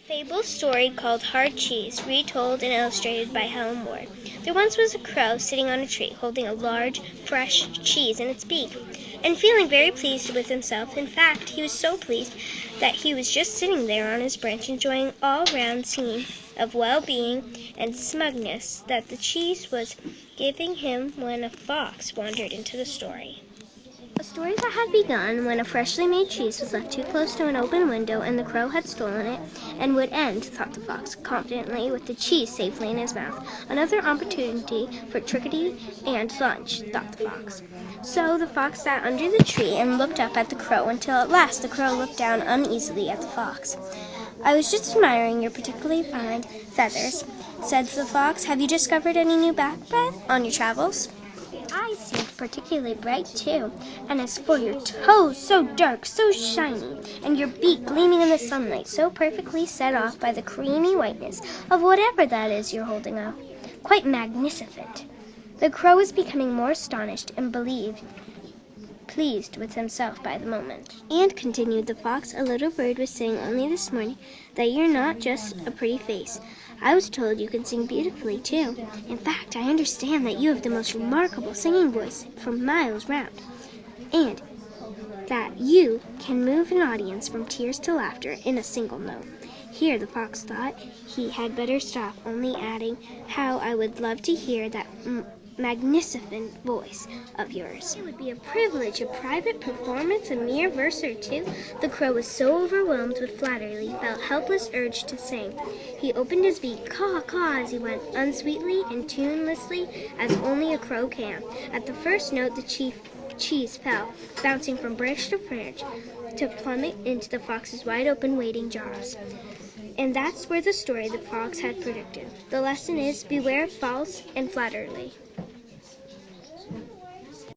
Fable story called Hard Cheese, retold and illustrated by Helen Ward. There once was a crow sitting on a tree, holding a large, fresh cheese in its beak, and feeling very pleased with himself. In fact, he was so pleased that he was just sitting there on his branch, enjoying all-round scene of well-being and smugness that the cheese was giving him when a fox wandered into the story. A story that had begun when a freshly made cheese was left too close to an open window and the crow had stolen it, and would end, thought the fox confidently, with the cheese safely in his mouth. Another opportunity for trickery and lunch, thought the fox. So the fox sat under the tree and looked up at the crow until at last the crow looked down uneasily at the fox. "I was just admiring your particularly fine feathers," said the fox. "Have you discovered any new backbone on your travels? Your eyes seem particularly bright, too, and as for your toes, so dark, so shiny, and your beak gleaming in the sunlight, so perfectly set off by the creamy whiteness of whatever that is you're holding up. Quite magnificent." The crow was becoming more astonished and pleased with himself by the moment. "And," continued the fox, "a little bird was saying only this morning that you're not just a pretty face. I was told you can sing beautifully, too. In fact, I understand that you have the most remarkable singing voice for miles round, and that you can move an audience from tears to laughter in a single note." Here the fox thought he had better stop, only adding, "How I would love to hear that magnificent voice of yours. It would be a privilege, a private performance, a mere verse or two." The crow was so overwhelmed with flattery he felt helpless urged to sing. He opened his beak, caw, caw, as he went, unsweetly and tunelessly as only a crow can. At the first note the cheese fell, bouncing from branch to branch, to plummet into the fox's wide-open waiting jaws. And that's where the story the fox had predicted. The lesson is, beware of false and flattery.